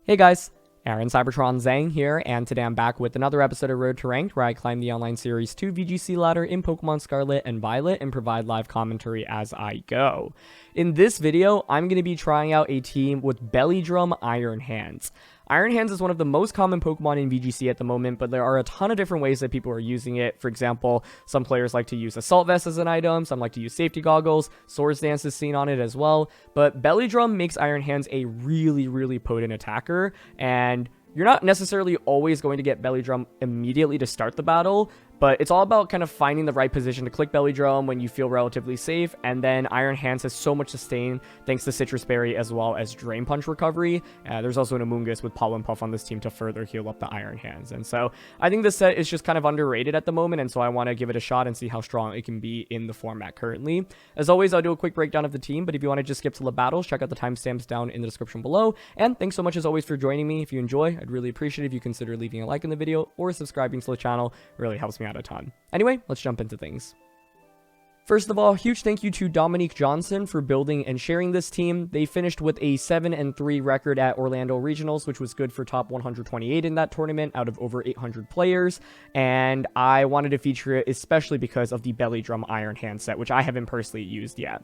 Hey guys, Aaron Cybertron Zhang here, and today I'm back with another episode of Road to Ranked, where I climb the online series 2 VGC ladder in Pokemon Scarlet and Violet and provide live commentary as I go. In this video, I'm going to be trying out a team with Belly Drum Iron Hands. Iron Hands is one of the most common Pokemon in VGC at the moment, but there are a ton of different ways that people are using it. For example, some players like to use Assault Vest as an item, some like to use Safety Goggles, Swords Dance is seen on it as well, but Belly Drum makes Iron Hands a really potent attacker, and you're not necessarily always going to get Belly Drum immediately to start the battle, but it's all about kind of finding the right position to click Belly Drum when you feel relatively safe, and then Iron Hands has so much sustain thanks to Citrus Berry as well as Drain Punch recovery. There's also an Amoonguss with Pollen Puff on this team to further heal up the Iron Hands, and so I think this set is just kind of underrated at the moment, and so I want to give it a shot and see how strong it can be in the format currently. As always, I'll do a quick breakdown of the team, but if you want to just skip to the battles, check out the timestamps down in the description below, and thanks so much as always for joining me. If you enjoy, I'd really appreciate it if you consider leaving a like in the video or subscribing to the channel. It really helps me out a ton. Anyway, let's jump into things. First of all, huge thank you to Dominique Johnson for building and sharing this team. They finished with a 7-3 record at Orlando Regionals, which was good for top 128 in that tournament out of over 800 players, and I wanted to feature it especially because of the Belly Drum Iron Hand set, which I haven't personally used yet.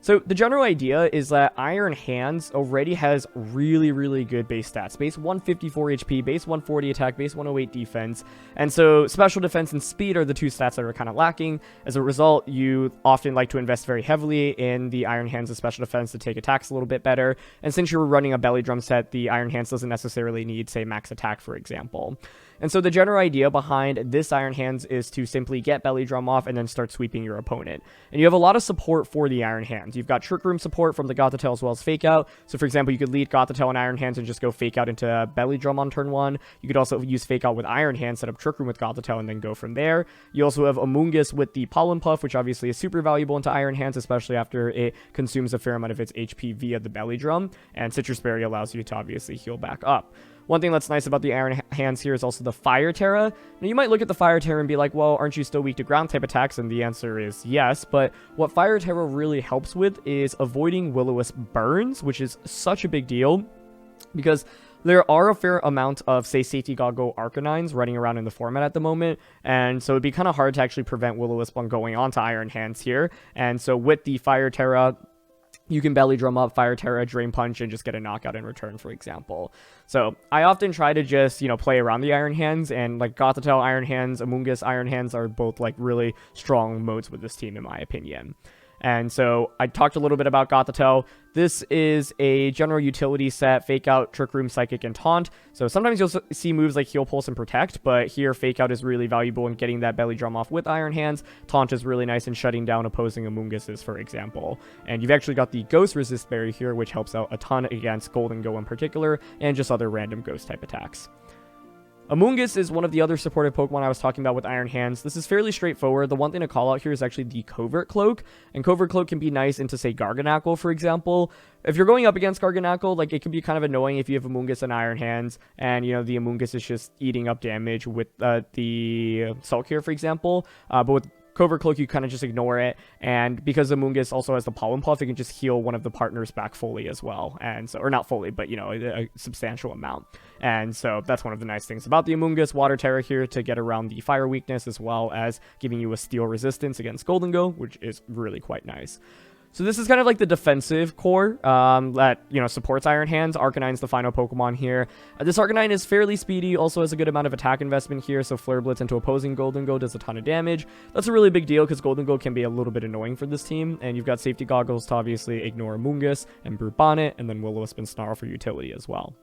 So the general idea is that Iron Hands already has really good base stats. Base 154 HP, base 140 attack, base 108 defense. And so special defense and speed are the two stats that are kind of lacking. As a result, you often like to invest very heavily in the Iron Hands of special defense to take attacks a little bit better. And since you're running a Belly Drum set, the Iron Hands doesn't necessarily need, say, max attack, for example. And so the general idea behind this Iron Hands is to simply get Belly Drum off and then start sweeping your opponent. And you have a lot of support for the Iron Hands. You've got Trick Room support from the Gothitelle as well as Fake Out. So for example, you could lead Gothitelle and Iron Hands and just go Fake Out into Belly Drum on turn 1. You could also use Fake Out with Iron Hands, set up Trick Room with Gothitelle, and then go from there. You also have Amoonguss with the Pollen Puff, which obviously is super valuable into Iron Hands, especially after it consumes a fair amount of its HP via the Belly Drum. And Citrus Berry allows you to obviously heal back up. One thing that's nice about the Iron Hands here is also the Fire Terra. Now, you might look at the Fire Terra and be like, well, aren't you still weak to ground type attacks? And the answer is yes, but what Fire Terra really helps with is avoiding Will-O-Wisp burns, which is such a big deal because there are a fair amount of, say, Safety Goggle Arcanines running around in the format at the moment, and so it'd be kind of hard to actually prevent Will-O-Wisp on going on to Iron Hands here. And so with the Fire Terra, you can Belly Drum up, Fire Terra, Drain Punch, and just get a knockout in return, for example. So I often try to just, play around the Iron Hands, and like Gothitelle Iron Hands, Amoonguss Iron Hands are both like really strong modes with this team in my opinion. And so I talked a little bit about Gothitelle. This is a general utility set, Fake Out, Trick Room, Psychic, and Taunt. So sometimes you'll see moves like Heal, Pulse, and Protect, but here Fake Out is really valuable in getting that Belly Drum off with Iron Hands. Taunt is really nice in shutting down opposing Amoongusses, for example. And you've actually got the Ghost Resist Berry here, which helps out a ton against Golden Go in particular, and just other random Ghost type attacks. Amoonguss is one of the other supportive Pokemon I was talking about with Iron Hands. This is fairly straightforward. The one thing to call out here is actually the Covert Cloak, and Covert Cloak can be nice into, say, Garganacl, for example. If you're going up against Garganacl, like, it can be kind of annoying if you have Amoonguss and Iron Hands, and, the Amoonguss is just eating up damage with the Sulk here, for example. But with Covert Cloak, you kind of just ignore it, and because Amoonguss also has the Pollen Puff, it can just heal one of the partners back fully as well, and so, or not fully, but, a substantial amount. And so that's one of the nice things about the Amoonguss. Water Terra here to get around the fire weakness, as well as giving you a steel resistance against Golden Go, which is really quite nice. So this is kind of like the defensive core that, supports Iron Hands. Arcanine's the final Pokemon here. This Arcanine is fairly speedy, also has a good amount of attack investment here, so Flare Blitz into opposing Golden Go does a ton of damage. That's a really big deal because Golden Go can be a little bit annoying for this team, and you've got Safety Goggles to obviously ignore Amoonguss, and Brute Bonnet, and then Will-O-Wisp and Snarl for utility as well.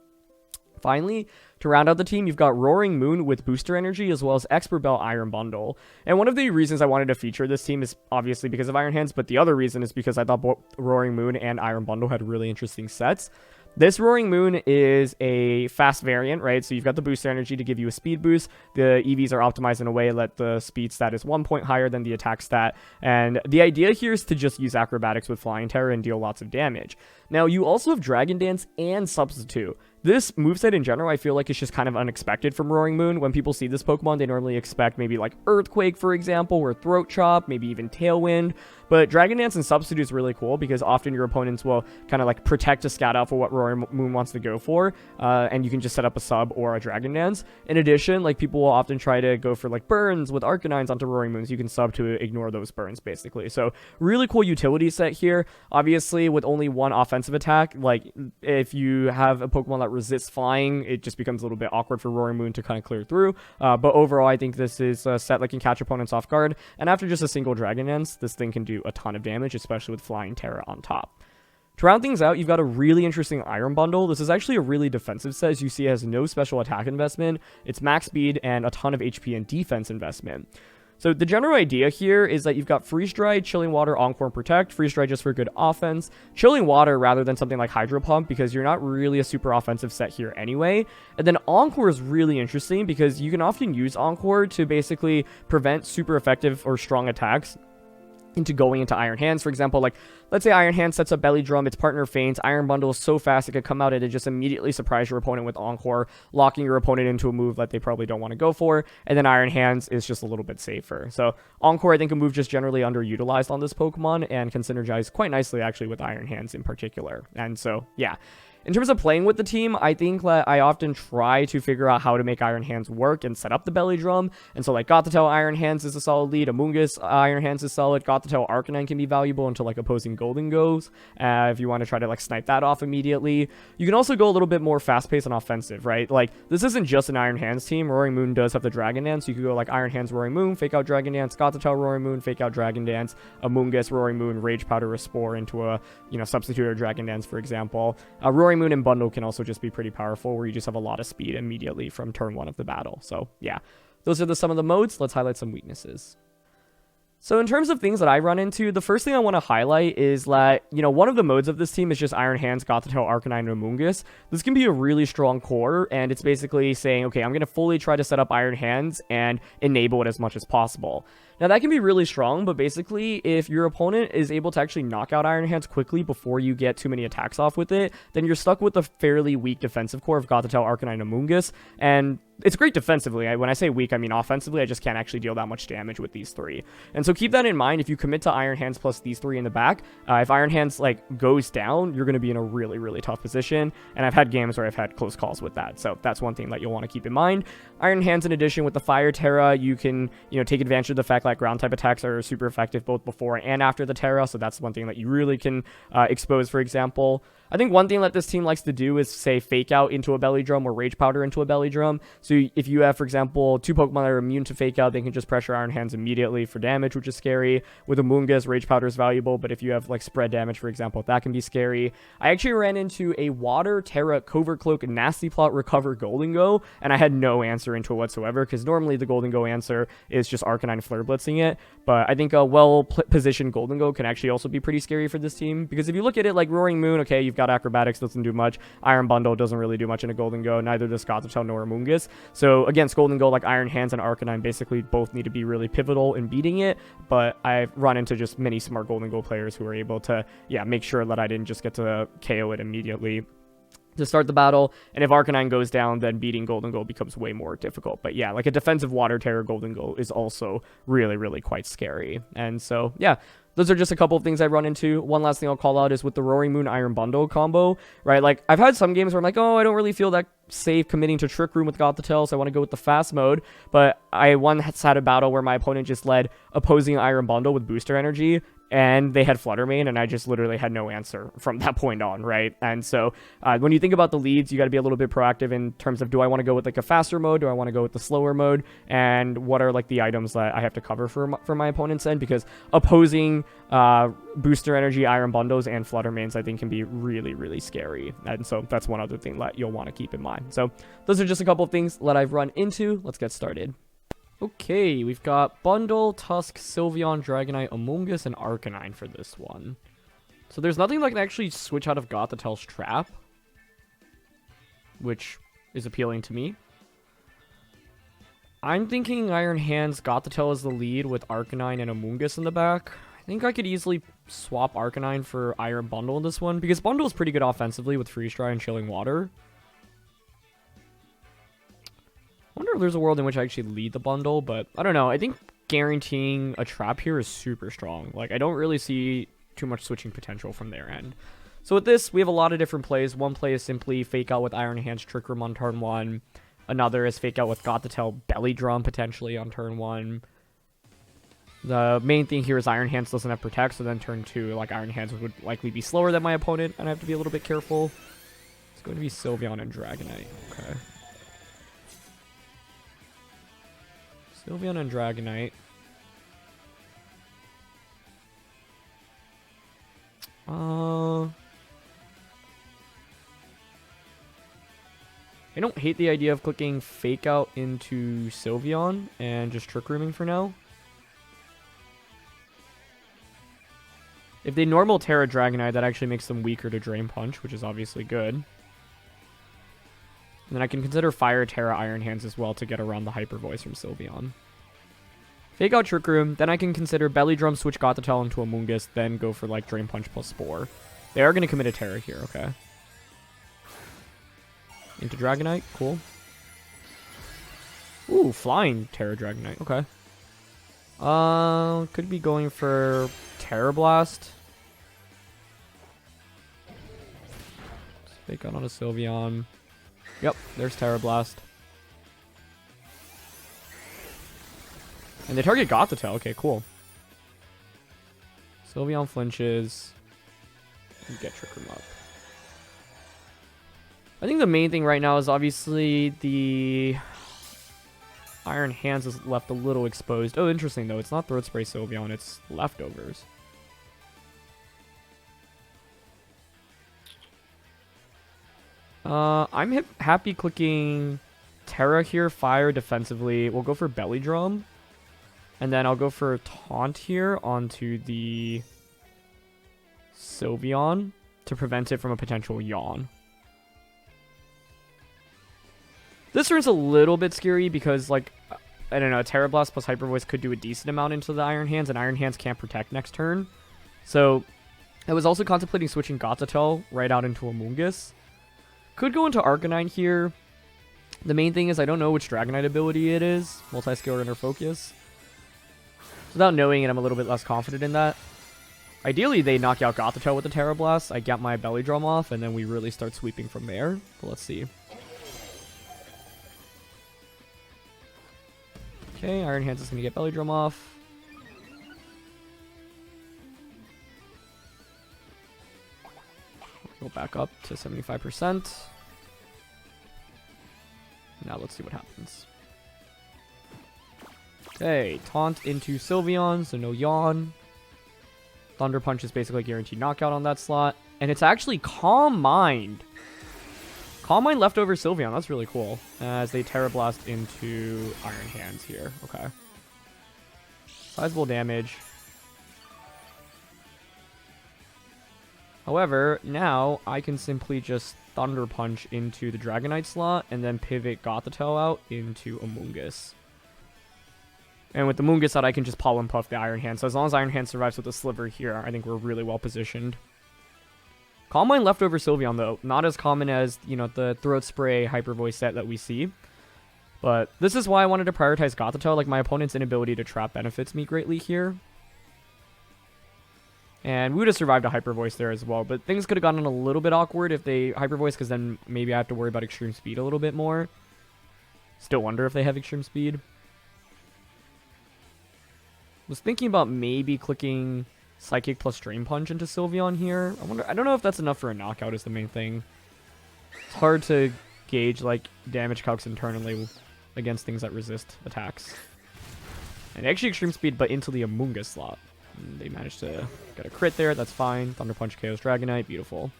Finally, to round out the team, you've got Roaring Moon with Booster Energy, as well as Expert Bell Iron Bundle. And one of the reasons I wanted to feature this team is obviously because of Iron Hands, but the other reason is because I thought both Roaring Moon and Iron Bundle had really interesting sets. This Roaring Moon is a fast variant, right? So you've got the Booster Energy to give you a speed boost. The EVs are optimized in a way that the speed stat is 1 point higher than the attack stat. And the idea here is to just use Acrobatics with Flying Terror and deal lots of damage. Now, you also have Dragon Dance and Substitute. This moveset in general, I feel like it's just kind of unexpected from Roaring Moon. When people see this Pokemon, they normally expect maybe like Earthquake, for example, or Throat Chop, maybe even Tailwind. But Dragon Dance and Substitute is really cool because often your opponents will kind of like protect a Scat Out for what Roaring Moon wants to go for, and you can just set up a Sub or a Dragon Dance. In addition, like people will often try to go for like burns with Arcanines onto Roaring Moons. You can Sub to ignore those burns, basically. So really cool utility set here. Obviously, with only one offensive attack, like if you have a Pokemon that resists flying, it just becomes a little bit awkward for Roaring Moon to kind of clear through. But overall, I think this is a set that can catch opponents off guard. And after just a single Dragon Dance, this thing can do a ton of damage, especially with Flying Terra on top. To round things out, you've got a really interesting Iron Bundle. This is actually a really defensive set. As you see, it has no special attack investment. It's max speed and a ton of HP and defense investment. So the general idea here is that you've got Freeze Dry, Chilling Water, Encore, and Protect. Freeze Dry just for good offense. Chilling Water rather than something like Hydro Pump because you're not really a super offensive set here anyway. And then Encore is really interesting because you can often use Encore to basically prevent super effective or strong attacks into going into Iron Hands. For example, like let's say Iron Hands sets up Belly Drum, its partner faints, Iron Bundle is so fast it could come out and just immediately surprise your opponent with Encore, locking your opponent into a move that they probably don't want to go for, and then Iron Hands is just a little bit safer. So Encore, I think, a move just generally underutilized on this Pokemon and can synergize quite nicely actually with Iron Hands in particular. And so yeah, in terms of playing with the team, I think that I often try to figure out how to make Iron Hands work and set up the Belly Drum. And so like Gothitelle Iron Hands is a solid lead, Amoonguss Iron Hands is solid, Gothitelle Arcanine can be valuable until like opposing Golden goes, if you want to try to like snipe that off immediately. You can also go a little bit more fast-paced and offensive, right? Like this isn't just an Iron Hands team. Roaring Moon does have the Dragon Dance, so you could go like Iron Hands Roaring Moon, fake out Dragon Dance, Gothitelle Roaring Moon, fake out Dragon Dance, Amoonguss Roaring Moon, Rage Powder a Spore into a, you know, substitute or Dragon Dance, for example. Roaring Moon and Bundle can also just be pretty powerful where you just have a lot of speed immediately from turn 1 of the battle. So yeah, those are some of the modes. Let's highlight some weaknesses. So in terms of things that I run into, the first thing I want to highlight is that, you know, one of the modes of this team is just Iron Hands, Gothitelle, Arcanine, and Amoonguss. This can be a really strong core, and it's basically saying, okay, I'm going to fully try to set up Iron Hands and enable it as much as possible. Now, that can be really strong, but basically, if your opponent is able to actually knock out Iron Hands quickly before you get too many attacks off with it, then you're stuck with a fairly weak defensive core of Gothitelle, Arcanine, and Amoonguss, and it's great defensively. When I say weak, I mean offensively. I just can't actually deal that much damage with these three. And so keep that in mind. If you commit to Iron Hands plus these three in the back, if Iron Hands like goes down, you're going to be in a really, really tough position. And I've had games where I've had close calls with that. So that's one thing that you'll want to keep in mind. Iron Hands, in addition, with the Fire Terra, you can, you know, take advantage of the fact that ground type attacks are super effective both before and after the Terra. So that's one thing that you really can expose, for example. I think one thing that this team likes to do is, say, Fake Out into a Belly Drum or Rage Powder into a Belly Drum. So if you have, for example, two Pokemon that are immune to Fake Out, they can just pressure Iron Hands immediately for damage, which is scary. With Amoonguss, Rage Powder is valuable, but if you have, like, spread damage, for example, that can be scary. I actually ran into a Water, Terra, Covert Cloak, Nasty Plot, Recover, Golden Go, and I had no answer into it whatsoever, because normally the Golden Go answer is just Arcanine Flare Blitzing it, but I think a well-positioned Golden Go can actually also be pretty scary for this team, because if you look at it like Roaring Moon, okay, you've got Acrobatics, doesn't do much. Iron Bundle doesn't really do much in a Golden Go, neither does Gothitelle nor Amoonguss. So against Golden Go, like Iron Hands and Arcanine basically both need to be really pivotal in beating it, but I've run into just many smart Golden Go players who are able to, yeah, make sure that I didn't just get to KO it immediately to start the battle, and if Arcanine goes down, then beating Golden Go becomes way more difficult. But yeah, like a defensive Water Terror Golden Go is also really, really quite scary. And so, yeah, those are just a couple of things I run into. One last thing I'll call out is with the Roaring Moon Iron Bundle combo, right? Like, I've had some games where I'm like, oh, I don't really feel that safe committing to Trick Room with Gothitelle, so I want to go with the fast mode. But I once had a battle where my opponent just led opposing Iron Bundle with Booster Energy, and they had Flutter Mane, and I just literally had no answer from that point on, right? And so when you think about the leads, you got to be a little bit proactive in terms of, do I want to go with like a faster mode? Do I want to go with the slower mode? And what are like the items that I have to cover for my opponent's end? Because opposing Booster Energy, Iron Bundles, and Flutter Manes, I think, can be really, really scary. And so that's one other thing that you'll want to keep in mind. So those are just a couple of things that I've run into. Let's get started. Okay, we've got Bundle, Tusk, Sylveon, Dragonite, Amoonguss, and Arcanine for this one. So there's nothing that can actually switch out of Gothitelle's trap, which is appealing to me. I'm thinking Iron Hands, Gothitelle is the lead with Arcanine and Amoonguss in the back. I think I could easily swap Arcanine for Iron Bundle in this one, because Bundle is pretty good offensively with Freeze Dry and Chilling Water. I wonder if there's a world in which I actually lead the bundle, but I don't know. I think guaranteeing a trap here is super strong. Like, I don't really see too much switching potential from their end. So with this, we have a lot of different plays. One play is simply Fake Out with Iron Hands Trick Room on turn 1. Another is Fake Out with Got to Tell Belly Drum potentially on turn 1. The main thing here is Iron Hands doesn't have Protect, so then turn 2, like, Iron Hands would likely be slower than my opponent, and I have to be a little bit careful. It's going to be Sylveon and Dragonite. Okay. Sylveon and Dragonite. I don't hate the idea of clicking Fake Out into Sylveon and just Trick Rooming for now. If they normal Terra Dragonite, that actually makes them weaker to Drain Punch, which is obviously good. And then I can consider Fire Terra Iron Hands as well to get around the Hyper Voice from Sylveon. Fake Out Trick Room, then I can consider Belly Drum, switch Gothitelle into Amoonguss, then go for like Drain Punch plus Spore. They are going to commit a Terra here, okay. Into Dragonite, cool. Ooh, Flying Terra Dragonite, okay. Could be going for Terra Blast. Fake Out on a Sylveon. Yep, there's Terra Blast. And they target Gothitelle. Okay, cool. Sylveon flinches. Get Trick Room up. I think the main thing right now is obviously the Iron Hands is left a little exposed. Oh, interesting though. It's not Throat Spray Sylveon. It's Leftovers. I'm happy clicking Terra here. Fire defensively. We'll go for Belly Drum. And then I'll go for Taunt here onto the Sylveon to prevent it from a potential Yawn. This turn's a little bit scary because, like, I don't know, Terra Blast plus Hyper Voice could do a decent amount into the Iron Hands, and Iron Hands can't protect next turn. So, I was also contemplating switching Gothitelle right out into Amoonguss. Could go into Arcanine here. The main thing is I don't know which Dragonite ability it is. Multi-Skill or Inner Focus. Without knowing it, I'm a little bit less confident in that. Ideally, they knock out Gothitelle with the Terra Blast. I get my Belly Drum off, and then we really start sweeping from there. But let's see. Okay, Iron Hands is going to get Belly Drum off. Go back up to 75%. Now let's see what happens. Okay, Taunt into Sylveon, so no Yawn. Thunder Punch is basically guaranteed knockout on that slot. And it's actually Calm Mind. Calm Mind leftover Sylveon, that's really cool. As they Terra Blast into Iron Hands here. Okay. Sizable damage. However, now I can simply just Thunder Punch into the Dragonite slot and then pivot Gothitelle out into Amoonguss. And with the Amoonguss out, I can just Pollen Puff the Iron Hand. So as long as Iron Hand survives with the Sliver here, I think we're really well positioned. Calm Mind leftover Sylveon, though. Not as common as, you know, the Throat Spray Hyper Voice set that we see. But this is why I wanted to prioritize Gothitelle. Like, my opponent's inability to trap benefits me greatly here. And we would have survived a Hyper Voice there as well. But things could have gotten a little bit awkward if they Hyper Voice, because then maybe I have to worry about Extreme Speed a little bit more. Still wonder if they have Extreme Speed. Was thinking about maybe clicking Psychic plus Drain Punch into Sylveon here. I don't know if that's enough for a knockout is the main thing. It's hard to gauge, like, damage calcs internally against things that resist attacks. And actually Extreme Speed, but into the Amoonguss slot. And they managed to get a crit there, that's fine. Thunder Punch KOs Dragonite, beautiful.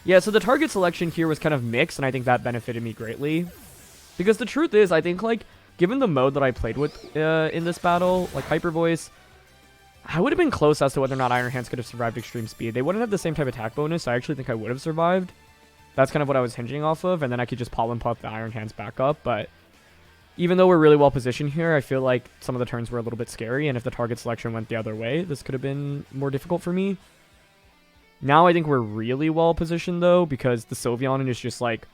Yeah, so the target selection here was kind of mixed, and I think that benefited me greatly. Because the truth is, I think, like, given the mode that I played with in this battle, like Hyper Voice, I would have been close as to whether or not Iron Hands could have survived Extreme Speed. They wouldn't have the same type of attack bonus, so I actually think I would have survived. That's kind of what I was hinging off of, and then I could just Pollen Puff the Iron Hands back up, but Even though we're really well positioned here, I feel like some of the turns were a little bit scary, and if the target selection went the other way, this could have been more difficult for me. Now I think we're really well positioned, though, because the Sylveon is just, like,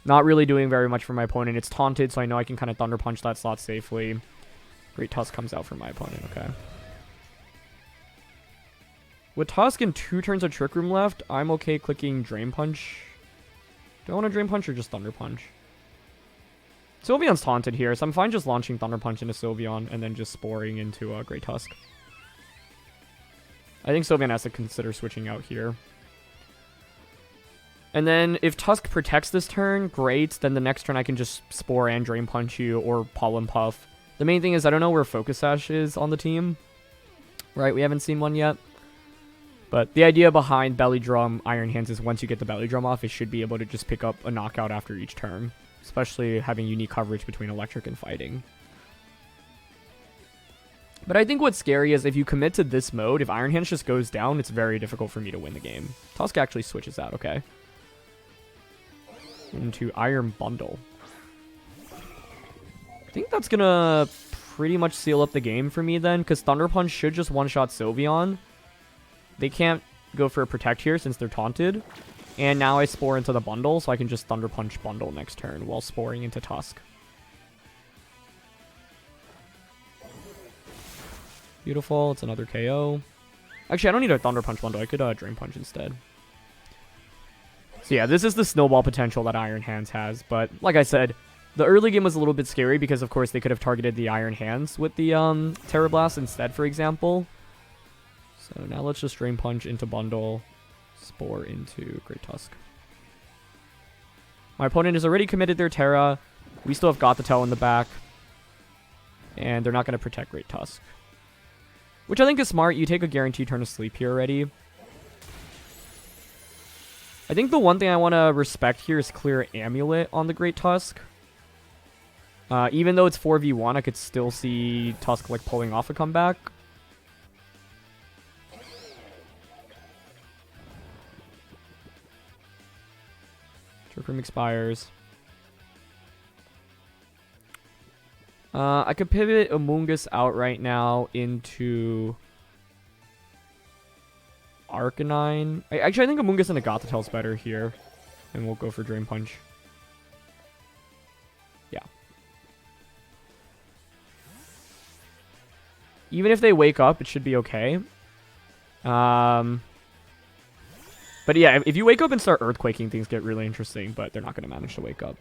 not really doing very much for my opponent. It's taunted, so I know I can kind of Thunder Punch that slot safely. Great Tusk comes out for my opponent, okay. With Tusk and 2 turns of Trick Room left, I'm okay clicking Drain Punch. Do I want to Drain Punch or just Thunder Punch? Sylveon's taunted here, so I'm fine just launching Thunder Punch into Sylveon and then just sporing into Great Tusk. I think Sylveon has to consider switching out here. And then if Tusk protects this turn, great. Then the next turn I can just Spore and Drain Punch you or Pollen Puff. The main thing is I don't know where Focus Sash is on the team. Right, we haven't seen one yet. But the idea behind Belly Drum, Iron Hands is once you get the Belly Drum off, it should be able to just pick up a knockout after each turn. Especially having unique coverage between Electric and Fighting. But I think what's scary is if you commit to this mode, if Iron Hands just goes down, it's very difficult for me to win the game. Tusk actually switches out, okay. Into Iron Bundle. I think that's gonna pretty much seal up the game for me then, because Thunder Punch should just one-shot Sylveon. They can't go for a Protect here since they're taunted. And now I Spore into the Bundle, so I can just Thunder Punch Bundle next turn while Sporing into Tusk. Beautiful, it's another KO. Actually, I don't need a Thunder Punch Bundle, I could Drain Punch instead. So yeah, this is the snowball potential that Iron Hands has, but like I said, the early game was a little bit scary because of course they could have targeted the Iron Hands with the Terra Blast instead, for example. So now let's just Drain Punch into Bundle, Spore into Great Tusk. My opponent has already committed their Terra. We still have Gothitelle in the back. And they're not going to protect Great Tusk. Which I think is smart. You take a guaranteed turn of sleep here already. I think the one thing I want to respect here is clear Amulet on the Great Tusk. Even though it's 4v1, I could still see Tusk like pulling off a comeback. Trick Room expires. I could pivot Amoonguss out right now into Arcanine. Actually, I think Amoonguss and a Gothitelle is better here. And we'll go for Drain Punch. Yeah. Even if they wake up, it should be okay. But yeah, if you wake up and start Earthquaking, things get really interesting. But they're not going to manage to wake up.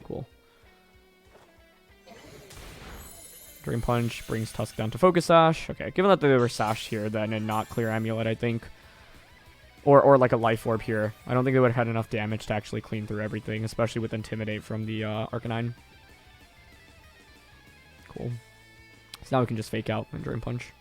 Cool. Drain Punch brings Tusk down to Focus Sash. Okay, given that they were sashed here then and not clear Amulet, I think. Or like a Life Orb here. I don't think they would have had enough damage to actually clean through everything, especially with Intimidate from the Arcanine. Cool. So now we can just Fake Out and Drain Punch.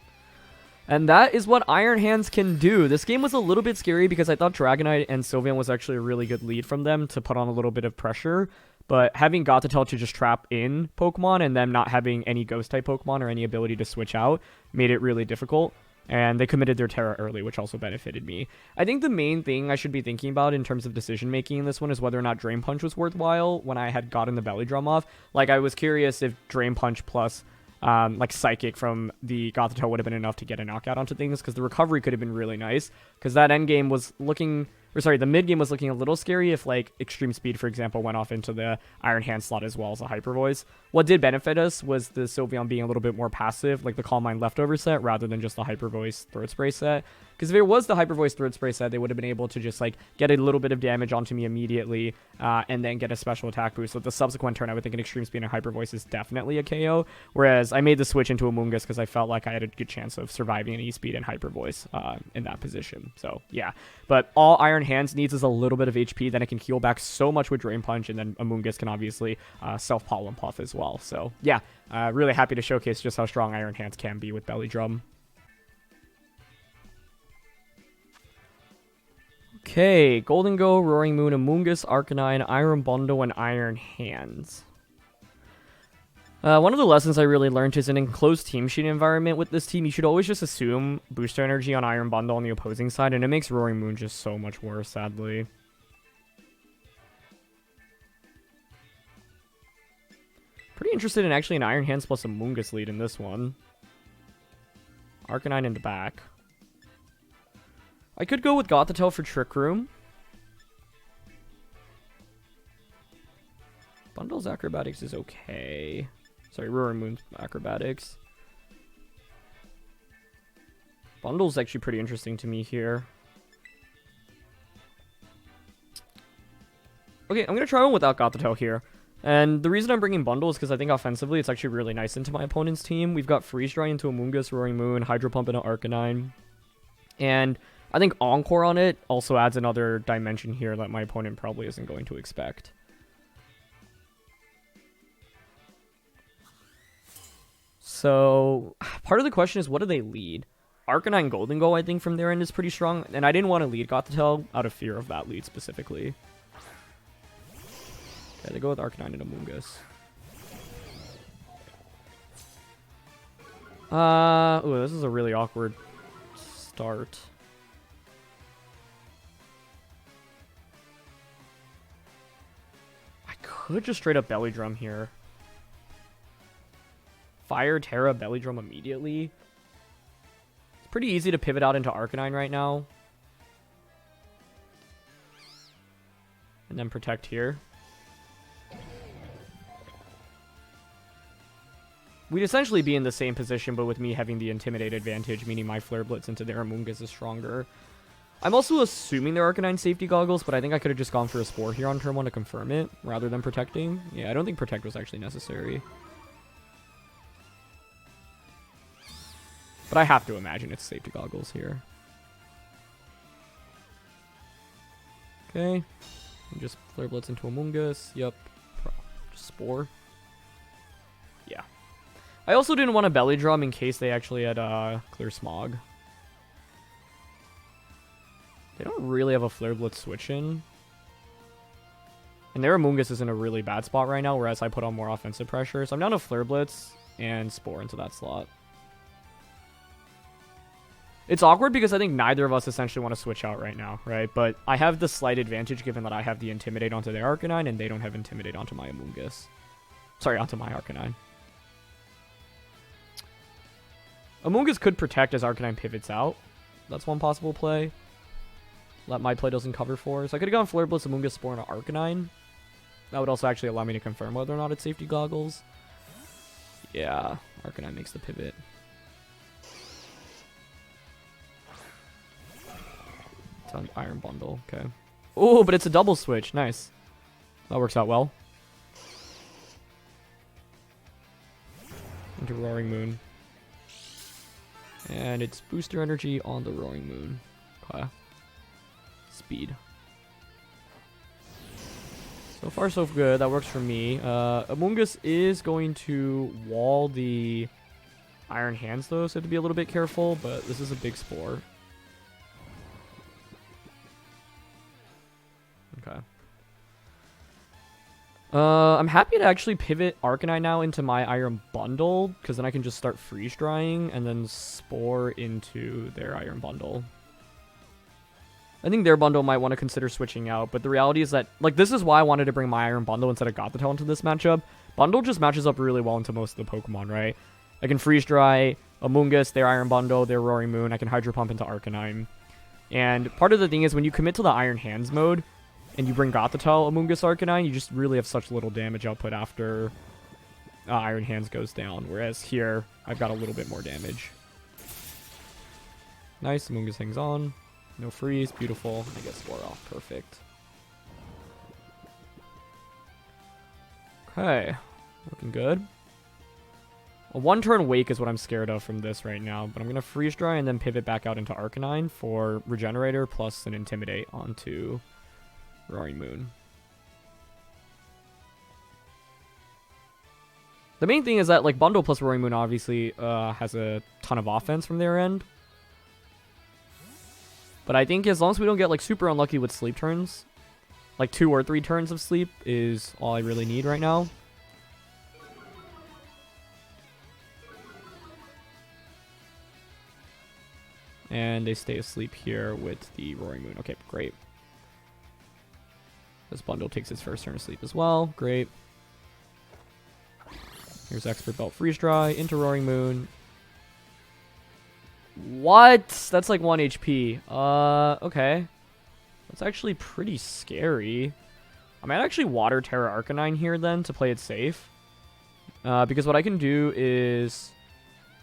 And that is what Iron Hands can do. This game was a little bit scary because I thought Dragonite and Sylveon was actually a really good lead from them to put on a little bit of pressure. But having Gothitelle to just trap in Pokemon and them not having any Ghost-type Pokemon or any ability to switch out made it really difficult. And they committed their Terra early, which also benefited me. I think the main thing I should be thinking about in terms of decision-making in this one is whether or not Drain Punch was worthwhile when I had gotten the Belly Drum off. Like, I was curious if Drain Punch plus like Psychic from the Gothitelle would have been enough to get a knockout onto things, because the recovery could have been really nice, because that end game was looking, or sorry, the mid game was looking a little scary if like Extreme Speed, for example, went off into the Iron Hand slot as well as a Hyper Voice. What did benefit us was the Sylveon being a little bit more passive, like the Calm Mind leftover set, rather than just the Hyper Voice Throat Spray set. Because if it was the Hyper Voice Throat Spray set, they would have been able to just like get a little bit of damage onto me immediately, and then get a special attack boost. So the subsequent turn, I would think an Extreme Speed and Hyper Voice is definitely a KO. Whereas I made the switch into Amoonguss because I felt like I had a good chance of surviving an E-Speed and Hyper Voice in that position. So yeah, but all Iron Hands needs is a little bit of HP, then it can heal back so much with Drain Punch, and then Amoonguss can obviously self-Pollen Puff as well. So yeah, really happy to showcase just how strong Iron Hands can be with Belly Drum. Okay, Golden Go, Roaring Moon, Amoonguss, Arcanine, Iron Bundle, and Iron Hands. One of the lessons I really learned is in an enclosed team sheet environment with this team, you should always just assume booster energy on Iron Bundle on the opposing side, and it makes Roaring Moon just so much worse, sadly. Pretty interested in actually an Iron Hands plus a Mungus lead in this one. Arcanine in the back. I could go with Gothitelle for Trick Room. Bundle's Acrobatics is okay. Sorry, Roaring Moon's Acrobatics. Bundle's actually pretty interesting to me here. Okay, I'm going to try one without Gothitelle here. And the reason I'm bringing Bundle is because I think offensively it's actually really nice into my opponent's team. We've got Freeze Dry into Amoonguss, Roaring Moon, Hydro Pump into Arcanine. And I think Encore on it also adds another dimension here that my opponent probably isn't going to expect. So, part of the question is, what do they lead? Arcanine Golden Go, I think, from their end is pretty strong. And I didn't want to lead Gothitelle out of fear of that lead specifically. Okay, they go with Arcanine and Amoonguss. Ooh, this is a really awkward start. I could just straight up Belly Drum here. Fire, Terra, Belly Drum immediately. It's pretty easy to pivot out into Arcanine right now. And then Protect here. We'd essentially be in the same position, but with me having the Intimidate advantage, meaning my Flare Blitz into their Amoonguss is stronger. I'm also assuming they're Arcanine safety goggles, but I think I could have just gone for a Spore here on turn 1 to confirm it, rather than protecting. Yeah, I don't think Protect was actually necessary. But I have to imagine it's safety goggles here. Okay. And just Flare Blitz into Amoonguss. Yep. Just Spore. Yeah. I also didn't want a Belly Drum in case they actually had Clear Smog. They don't really have a Flare Blitz switch in. And their Amoonguss is in a really bad spot right now, whereas I put on more offensive pressure. So I'm down to Flare Blitz and Spore into that slot. It's awkward because I think neither of us essentially want to switch out right now, right? But I have the slight advantage given that I have the Intimidate onto their Arcanine and they don't have Intimidate onto my Amoonguss. Sorry, onto my Arcanine. Amoonguss could Protect as Arcanine pivots out. That's one possible play. That my play doesn't cover for. So I could have gone Flare Blitz, Amoonguss, Spore, and Arcanine. That would also actually allow me to confirm whether or not it's safety goggles. Yeah, Arcanine makes the pivot. It's an Iron Bundle, okay. Oh, but it's a double switch, nice. That works out well. Into Roaring Moon. And it's Booster Energy on the Roaring Moon. Okay. Speed. So far, so good. That works for me. Amoonguss is going to wall the Iron Hands, though, so I have to be a little bit careful, but this is a big Spore. Okay. I'm happy to actually pivot Arcanine now into my Iron Bundle, because then I can just start Freeze Drying and then Spore into their Iron Bundle. I think their bundle might want to consider switching out, but the reality is that, like, this is why I wanted to bring my Iron Bundle instead of Gothitelle into this matchup. Bundle just matches up really well into most of the Pokemon, right? I can Freeze Dry, Amoonguss, their Iron Bundle, their Roaring Moon, I can Hydro Pump into Arcanine. And part of the thing is, when you commit to the Iron Hands mode, and you bring Gothitelle, Amoonguss, Arcanine, you just really have such little damage output after Iron Hands goes down. Whereas here, I've got a little bit more damage. Nice, Amoonguss hangs on. No freeze, beautiful. I get Spore off, perfect. Okay, looking good. A one-turn Wake is what I'm scared of from this right now, but I'm going to Freeze Dry and then pivot back out into Arcanine for Regenerator plus an Intimidate onto Roaring Moon. The main thing is that, like, Bundle plus Roaring Moon obviously has a ton of offense from their end. But I think as long as we don't get, like, super unlucky with sleep turns, like 2 or 3 turns of sleep is all I really need right now. And they stay asleep here with the Roaring Moon. Okay, great. This Bundle takes its first turn of sleep as well. Great. Here's Expert Belt Freeze Dry into Roaring Moon. What? That's like 1 HP. Okay. That's actually pretty scary. I might actually Water Terra Arcanine here then to play it safe. Because what I can do is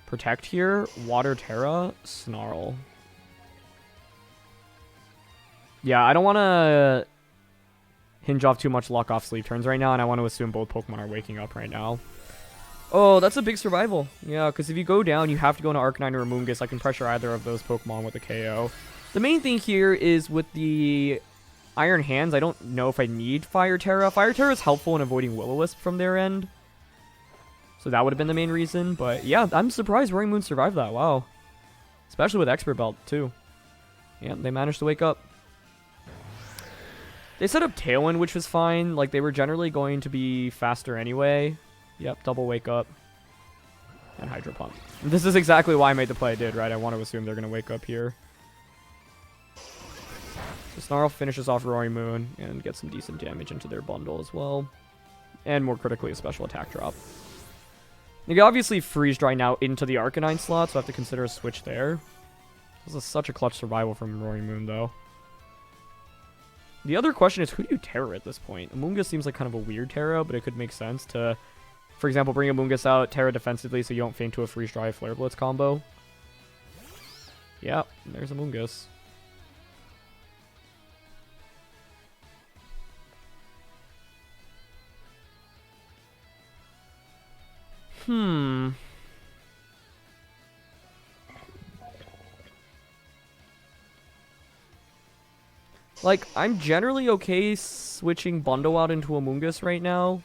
Protect here, Water Terra, Snarl. Yeah, I don't want to hinge off too much luck off sleep turns right now, and I want to assume both Pokemon are waking up right now. Oh, that's a big survival. Yeah, because if you go down, you have to go into Arcanine or Amoonguss. I can pressure either of those Pokemon with a KO. The main thing here is with the Iron Hands, I don't know if I need Fire Terra. Fire Terra is helpful in avoiding Will-O-Wisp from their end. So that would have been the main reason. But yeah, I'm surprised Roaring Moon survived that. Wow. Especially with Expert Belt, too. Yeah, they managed to wake up. They set up Tailwind, which was fine. Like, they were generally going to be faster anyway. Yep, double Wake Up. And Hydro Pump. This is exactly why I made the play I did, right? I want to assume they're going to wake up here. So Snarl finishes off Roaring Moon and gets some decent damage into their bundle as well. And more critically, a special attack drop. You can obviously Freeze Dry now into the Arcanine slot, so I have to consider a switch there. This is such a clutch survival from Roaring Moon, though. The other question is, who do you Terra at this point? Amoonguss seems like kind of a weird Terra, but it could make sense to, for example, bring Amoonguss out, Terra defensively so you don't faint to a Freeze Dry Flare Blitz combo. Yeah, there's Amoonguss. Like, I'm generally okay switching Bundle out into Amoonguss right now.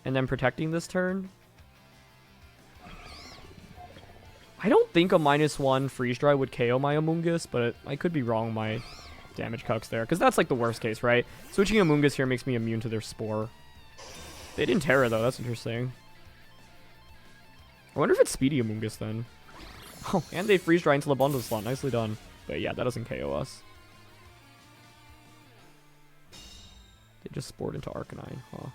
And then protecting this turn. I don't think a -1 Freeze Dry would KO my Amoonguss, but I could be wrong my damage calcs there. Because that's like the worst case, right? Switching Amoonguss here makes me immune to their Spore. They didn't Terra though, that's interesting. I wonder if it's Speedy Amoonguss then. Oh, and they Freeze Dry into the Bundle slot. Nicely done. But yeah, that doesn't KO us. They just Spored into Arcanine, huh?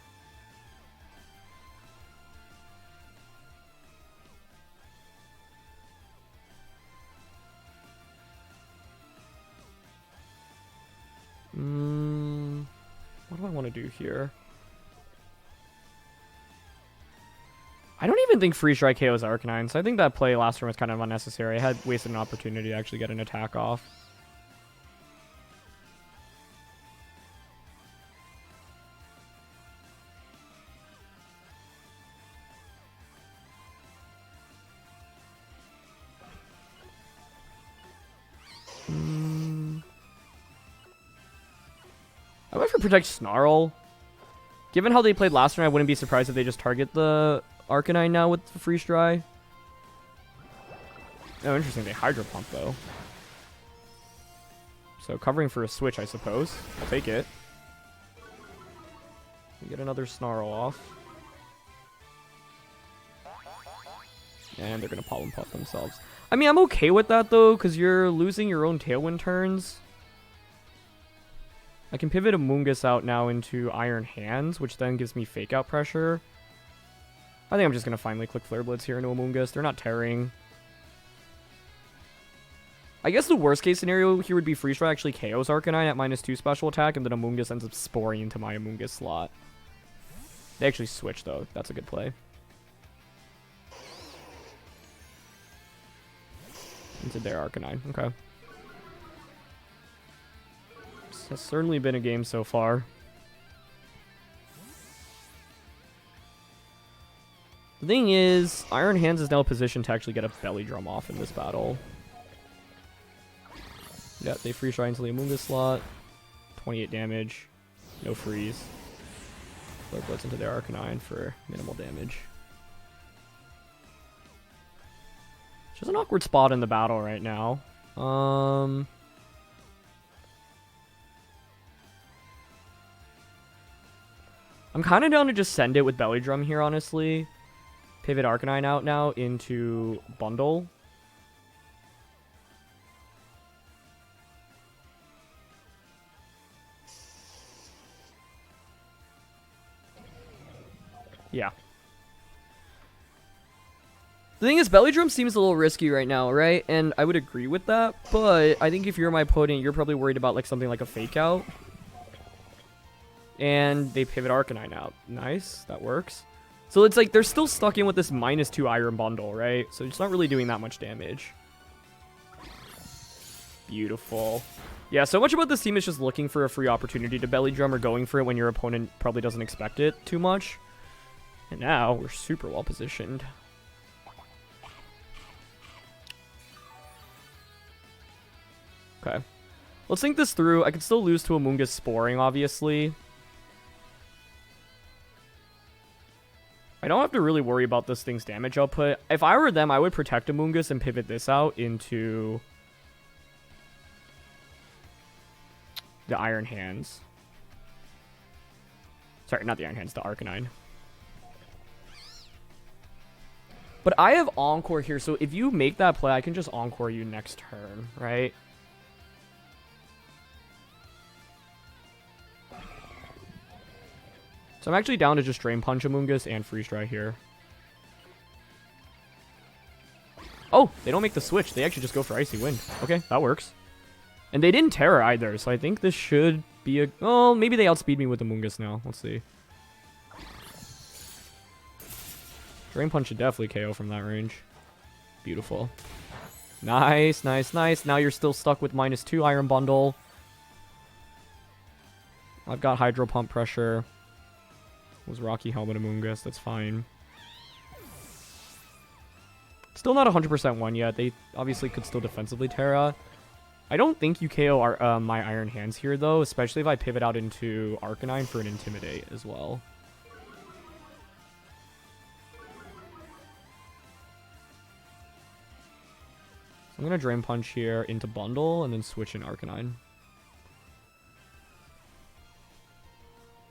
What do I want to do here? I don't even think Freeze Dry KOs Arcanine, so I think that play last turn was kind of unnecessary. I had wasted an opportunity to actually get an attack off. I went for Protect Snarl. Given how they played last turn, I wouldn't be surprised if they just target the Arcanine now with the Freeze Dry. Oh, interesting. They Hydro Pump, though. So covering for a switch, I suppose. I'll take it. We get another Snarl off. And they're going to Pollen Puff themselves. I mean, I'm okay with that, though, because you're losing your own Tailwind turns. I can pivot Amoonguss out now into Iron Hands, which then gives me Fake Out pressure. I think I'm just going to finally click Flare Blitz here into Amoonguss. They're not tearing. I guess the worst case scenario here would be Freeze Dry actually KOs Arcanine at -2 special attack, and then Amoonguss ends up sporing into my Amoonguss slot. They actually switch, though. That's a good play. Into their Arcanine. Okay. This has certainly been a game so far. The thing is, Iron Hands is now positioned to actually get a Belly Drum off in this battle. Yeah, they Freeze Dry into the Amoonguss slot. 28 damage. No freeze. Flare Blitz into their Arcanine for minimal damage. Which is an awkward spot in the battle right now. I'm kind of down to just send it with Belly Drum here, honestly. Pivot Arcanine out now into Bundle. Yeah. The thing is, Belly Drum seems a little risky right now, right? And I would agree with that, but I think if you're my opponent, you're probably worried about like something like a fake out. And they pivot Arcanine out. Nice, that works. So it's like they're still stuck in with this -2 Iron Bundle, right? So it's not really doing that much damage. Beautiful. Yeah, so much about this team is just looking for a free opportunity to Belly Drum or going for it when your opponent probably doesn't expect it too much. And now we're super well positioned. Okay. Let's think this through. I could still lose to Amoonguss Sporing, obviously. I don't have to really worry about this thing's damage output. If I were them, I would protect Amoonguss and pivot this out into the Iron Hands. Sorry, not the Iron Hands, the Arcanine. But I have Encore here, so if you make that play, I can just Encore you next turn, right? So I'm actually down to just Drain Punch Amoonguss and Freeze Dry here. Oh, they don't make the switch. They actually just go for Icy Wind. Okay, that works. And they didn't Terra either, so I think this should be a... Oh, maybe they outspeed me with Amoonguss now. Let's see. Drain Punch should definitely KO from that range. Beautiful. Nice, nice, nice. Now you're still stuck with -2 Iron Bundle. I've got Hydro Pump Pressure. Was Rocky Helmet Amoonguss, that's fine. Still not 100% one yet. They obviously could still defensively Terra. I don't think you KO my Iron Hands here, though, especially if I pivot out into Arcanine for an Intimidate as well. So I'm going to Drain Punch here into Bundle and then switch in Arcanine.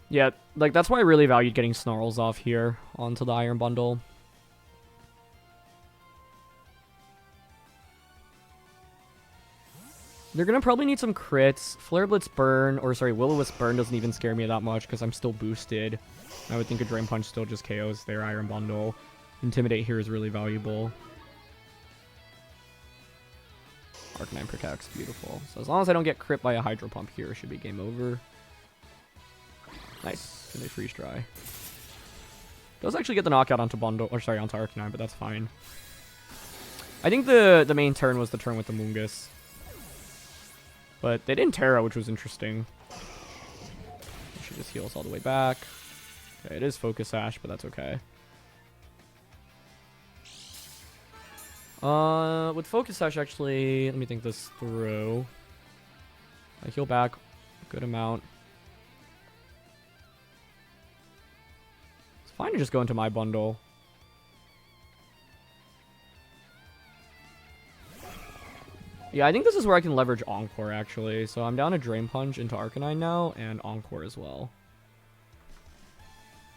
Yeah, like, that's why I really valued getting Snarls off here onto the Iron Bundle. They're going to probably need some crits. Flare Blitz Burn, or sorry, Will-O-Wisp Burn doesn't even scare me that much because I'm still boosted. I would think a Drain Punch still just KOs their Iron Bundle. Intimidate here is really valuable. Arcanine protects, beautiful. So as long as I don't get crit by a Hydro Pump here, it should be game over. Nice. Can they Freeze Dry? Does actually get the knockout onto Bundle, or sorry, onto Arcanine, but that's fine. I think the main turn was the turn with the Amoonguss. But they didn't Terra, which was interesting. She just heals all the way back. Okay, it is Focus Sash, but that's okay. With Focus Sash, actually, let me think this through. I heal back a good amount. It's fine to just go into my bundle. Yeah, I think this is where I can leverage Encore, actually. So I'm down to Drain Punch into Arcanine now, and Encore as well.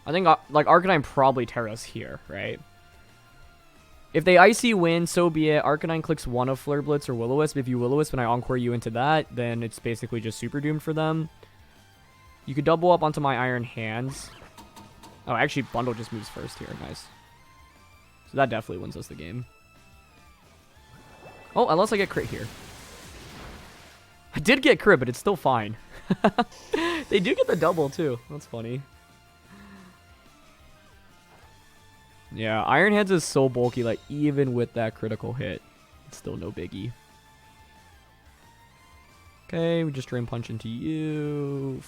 I think, like, Arcanine probably Terras here, right? If they Icy Wind, so be it. Arcanine clicks one of Flare Blitz or Will-O-Wisp. If you Will-O-Wisp and I Encore you into that, then it's basically just super doomed for them. You could double up onto my Iron Hands. Oh, actually, Bundle just moves first here. Nice. So that definitely wins us the game. Oh, unless I get crit here. I did get crit, but it's still fine. They do get the double, too. That's funny. Yeah, Iron Hands is so bulky, like, even with that critical hit, it's still no biggie. Okay, we just Drain Punch into you.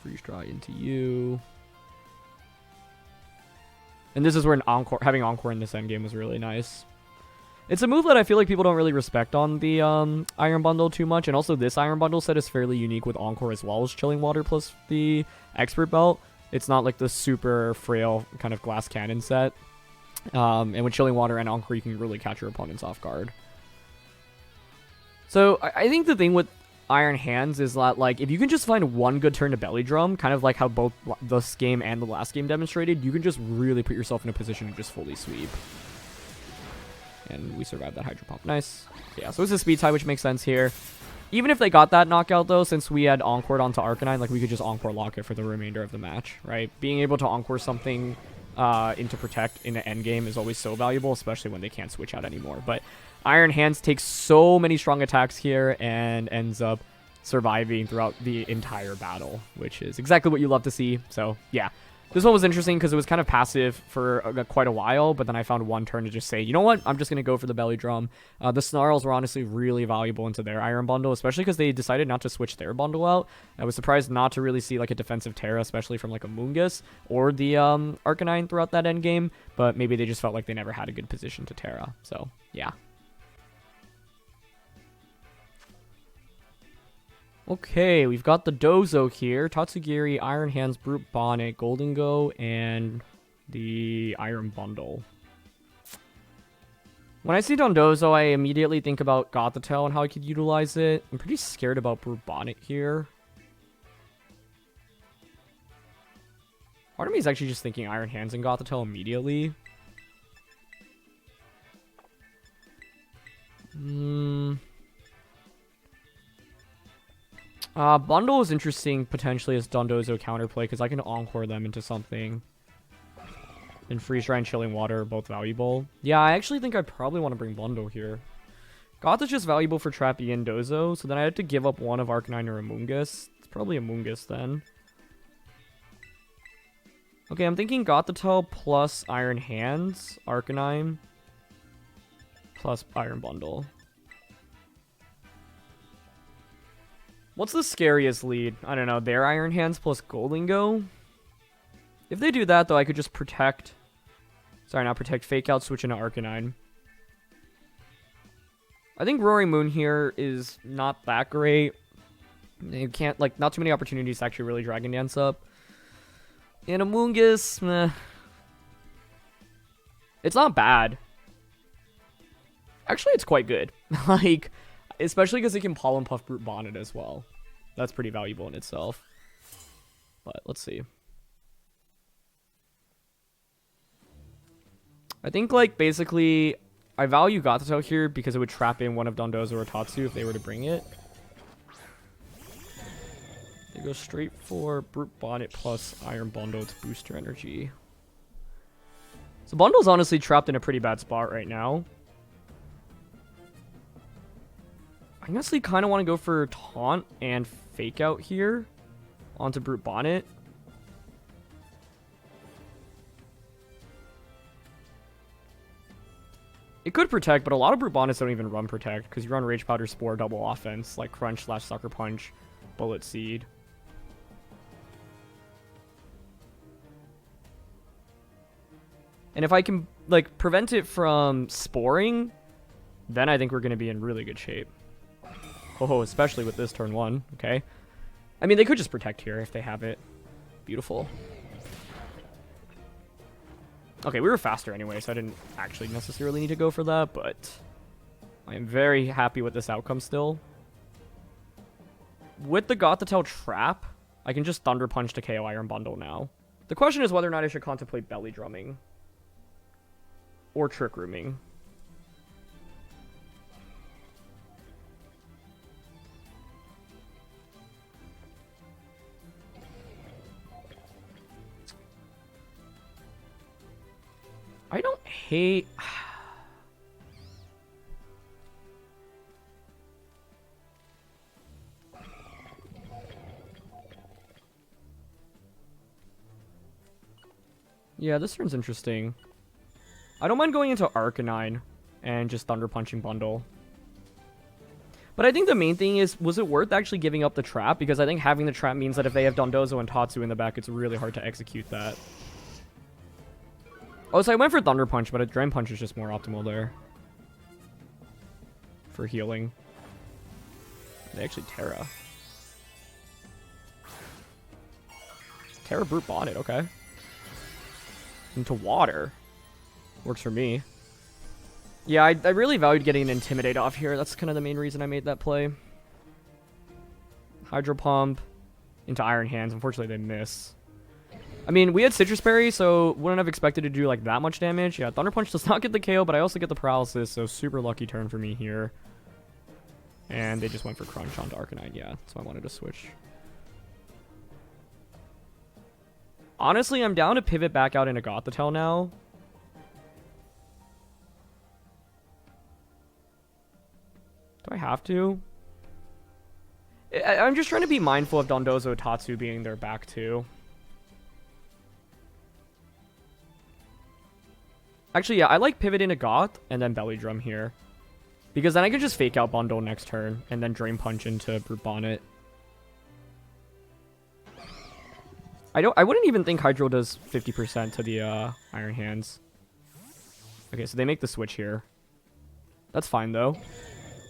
Freeze Dry into you. And this is where having Encore in this endgame was really nice. It's a move that I feel like people don't really respect on the Iron Bundle too much. And also this Iron Bundle set is fairly unique with Encore as well as Chilling Water plus the Expert Belt. It's not like the super frail kind of Glass Cannon set. And with Chilling Water and Encore, you can really catch your opponents off guard. So I think the thing with Iron Hands is that, like, if you can just find one good turn to Belly Drum, kind of like how both this game and the last game demonstrated, you can just really put yourself in a position to just fully sweep. And we survived that Hydro Pump. Nice. Yeah, so it's a speed tie, which makes sense here. Even if they got that knockout, though, since we had Encored onto Arcanine, like, we could just Encore lock it for the remainder of the match, right? Being able to Encore something into Protect in the endgame is always so valuable, especially when they can't switch out anymore. But Iron Hands takes so many strong attacks here and ends up surviving throughout the entire battle, which is exactly what you love to see. So yeah, this one was interesting because it was kind of passive for quite a while, but then I found one turn to just say, you know what, I'm just going to go for the belly drum. The Snarls were honestly really valuable into their Iron Bundle, especially because they decided not to switch their bundle out. I was surprised not to really see like a defensive Terra, especially from like a Mungus or the Arcanine throughout that end game, but maybe they just felt like they never had a good position to Terra. So yeah. Okay, we've got the Dozo here, Tatsugiri, Iron Hands, Brute Bonnet, Golden Go, and the Iron Bundle. When I see Dondozo, I immediately think about Gothitelle and how I could utilize it. I'm pretty scared about Brute Bonnet here. Part of me is actually just thinking Iron Hands and Gothitelle immediately. Bundle is interesting potentially as Dondozo counterplay because I can Encore them into something. And Freeze Dry and Chilling Water are both valuable. Yeah, I actually think I probably want to bring Bundle here. Goth is just valuable for Trappy and Dozo, so then I have to give up one of Arcanine or Amoonguss. It's probably Amoonguss then. Okay, I'm thinking Gothitelle plus Iron Hands, Arcanine, plus Iron Bundle. What's the scariest lead? I don't know. Their Iron Hands plus Golden Go? If they do that, though, I could just protect... Sorry, not protect. Fake Out, switch into Arcanine. I think Roaring Moon here is not that great. You can't, like, not too many opportunities to actually really Dragon Dance up. And Amoonguss, meh. It's not bad. Actually, it's quite good. Like... Especially because it can Pollen Puff Brute Bonnet as well. That's pretty valuable in itself. But let's see. I think, like, basically, I value Gothitelle here because it would trap in one of Dondozo or Tatsu if they were to bring it. They go straight for Brute Bonnet plus Iron Bundle to boost your energy. So Bundle's honestly trapped in a pretty bad spot right now. I honestly kind of want to go for Taunt and Fake Out here onto Brute Bonnet. It could Protect, but a lot of Brute Bonnets don't even run Protect because you run Rage Powder, Spore, double offense, like Crunch / Sucker Punch, Bullet Seed. And if I can, like, prevent it from sporing, then I think we're going to be in really good shape. Oh, especially with this turn 1. Okay. I mean, they could just Protect here if they have it. Beautiful. Okay, we were faster anyway, so I didn't actually necessarily need to go for that, but I am very happy with this outcome still. With the Gothitelle trap, I can just Thunder Punch to KO Iron Bundle now. The question is whether or not I should contemplate Belly Drumming. Or Trick Rooming. I don't hate... Yeah, this turn's interesting. I don't mind going into Arcanine and just Thunder Punching Bundle. But I think the main thing is, was it worth actually giving up the trap? Because I think having the trap means that if they have Dondozo and Tatsu in the back, it's really hard to execute that. Oh, so I went for Thunder Punch, but a Drain Punch is just more optimal there. For healing. They actually Terra. Terra Brute Bonnet, okay. Into Water. Works for me. Yeah, I really valued getting an Intimidate off here. That's kind of the main reason I made that play. Hydro Pump. Into Iron Hands. Unfortunately, they miss. I mean, we had Citrus Berry, so wouldn't have expected to do, like, that much damage. Yeah, Thunder Punch does not get the KO, but I also get the Paralysis, so super lucky turn for me here. And they just went for Crunch onto Arcanine. Yeah, so I wanted to switch. Honestly, I'm down to pivot back out into Gothitelle now. Do I have to? I'm just trying to be mindful of Dondozo Tatsu being their back too. Actually, yeah, I like pivot into Goth and then Belly Drum here. Because then I could just fake out Bundle next turn and then Drain Punch into Brute Bonnet. I wouldn't even think Hydro does 50% to the Iron Hands. Okay, so they make the switch here. That's fine though.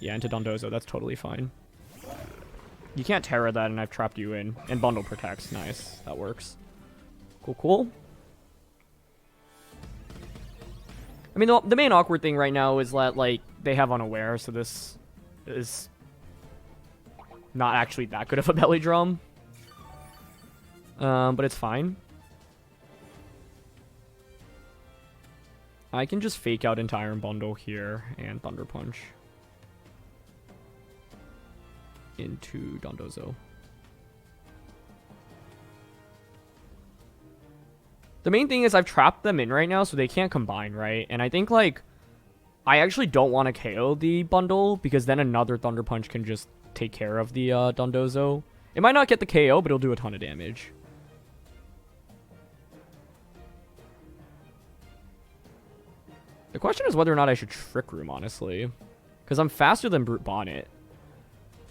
Yeah, into Dondozo, that's totally fine. You can't Terra that, and I've trapped you in. And Bundle protects. Nice. That works. Cool, cool. I mean, the main awkward thing right now is that, like, they have Unaware, so this is not actually that good of a Belly Drum. But it's fine. I can just fake out into Iron Bundle here and Thunder Punch into Dondozo. The main thing is I've trapped them in right now, so they can't combine, right? And I think, like, I actually don't want to KO the Bundle, because then another Thunder Punch can just take care of the Dondozo. It might not get the KO, but it'll do a ton of damage. The question is whether or not I should Trick Room, honestly. Because I'm faster than Brute Bonnet.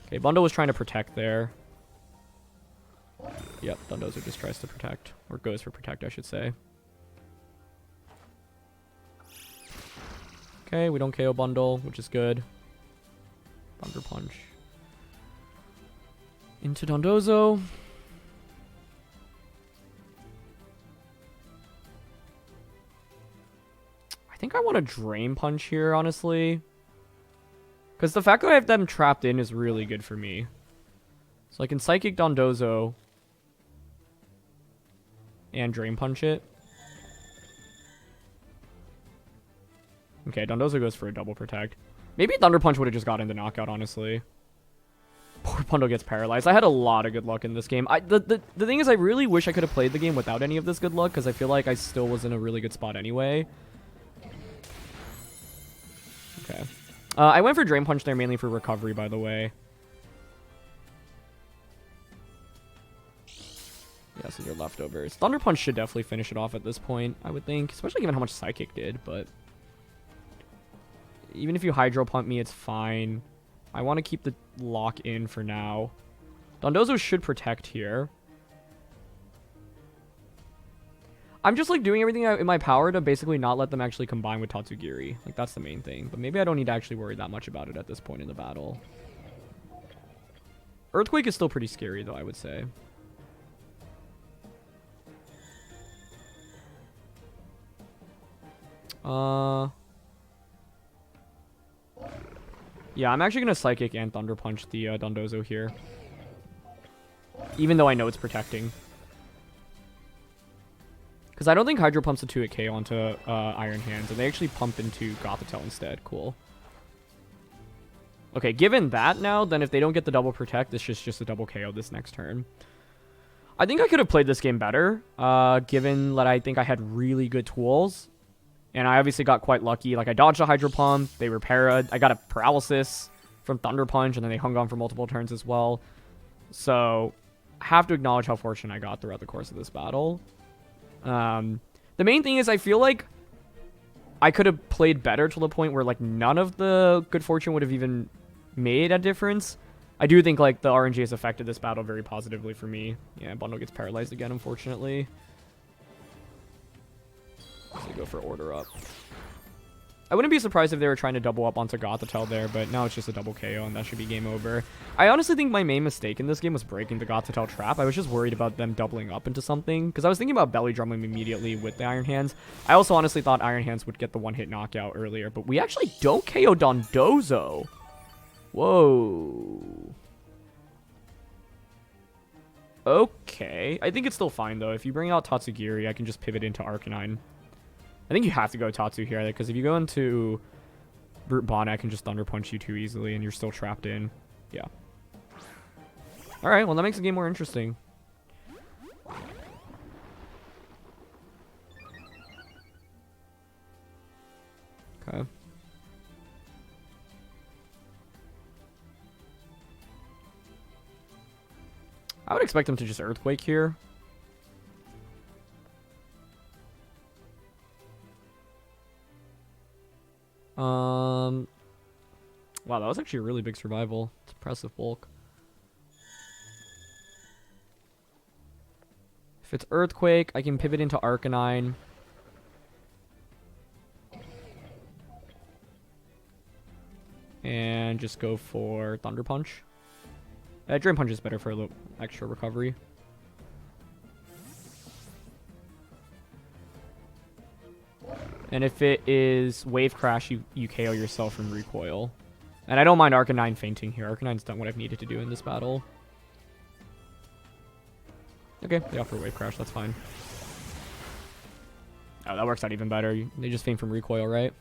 Okay, Bundle was trying to protect there. Yep, Dondozo just tries to protect. Or goes for protect, I should say. Okay, we don't KO Bundle, which is good. Thunder Punch. Into Dondozo. I think I want to Drain Punch here, honestly. Because the fact that I have them trapped in is really good for me. So I can Psychic Dondozo and Drain Punch it. Okay, Dondozo goes for a double protect. Maybe Thunder Punch would have just gotten the knockout, honestly. Poor Bundle gets paralyzed. I had a lot of good luck in this game. The thing is, I really wish I could have played the game without any of this good luck, because I feel like I still was in a really good spot anyway. Okay. I went for Drain Punch there mainly for recovery, by the way. Yeah, so they're leftovers. Thunder Punch should definitely finish it off at this point, I would think. Especially given how much Psychic did, but... Even if you Hydro Pump me, it's fine. I want to keep the lock in for now. Dondozo should protect here. I'm just, like, doing everything in my power to basically not let them actually combine with Tatsugiri. Like, that's the main thing. But maybe I don't need to actually worry that much about it at this point in the battle. Earthquake is still pretty scary, though, I would say. Yeah, I'm actually going to Psychic and Thunder Punch the Dondozo here. Even though I know it's protecting. Because I don't think Hydro pumps a 2-hit KO onto Iron Hands, and they actually pump into Gothitelle instead. Cool. Okay, given that now, then if they don't get the double protect, it's just a double KO this next turn. I think I could have played this game better, given that I think I had really good tools. And I obviously got quite lucky. Like, I dodged a Hydro Pump, they were para'd, I got a Paralysis from Thunder Punch, and then they hung on for multiple turns as well. So, I have to acknowledge how fortunate I got throughout the course of this battle. The main thing is I feel like I could have played better to the point where, like, none of the good fortune would have even made a difference. I do think, like, the RNG has affected this battle very positively for me. Yeah, Bundle gets paralyzed again, unfortunately. So go for Order Up. I wouldn't be surprised if they were trying to double up onto Gothitelle there, but now it's just a double KO, and that should be game over. I honestly think my main mistake in this game was breaking the Gothitelle trap. I was just worried about them doubling up into something, because I was thinking about Belly Drumming immediately with the Iron Hands. I also honestly thought Iron Hands would get the one-hit knockout earlier, but we actually don't KO Dondozo. Whoa. Okay. I think it's still fine, though. If you bring out Tatsugiri, I can just pivot into Arcanine. I think you have to go Tatsu here, because if you go into Brute Bonnet, I can just Thunder Punch you too easily, and you're still trapped in. Yeah. Alright, well, that makes the game more interesting. I would expect them to just Earthquake here. Wow, that was actually a really big survival. It's impressive bulk. If it's Earthquake, I can pivot into Arcanine. And just go for Thunder Punch. Drain Punch is better for a little extra recovery. And if it is Wave Crash, you KO yourself from Recoil. And I don't mind Arcanine fainting here. Arcanine's done what I've needed to do in this battle. Okay, they offer Wave Crash, that's fine. Oh, that works out even better. They just faint from Recoil, right?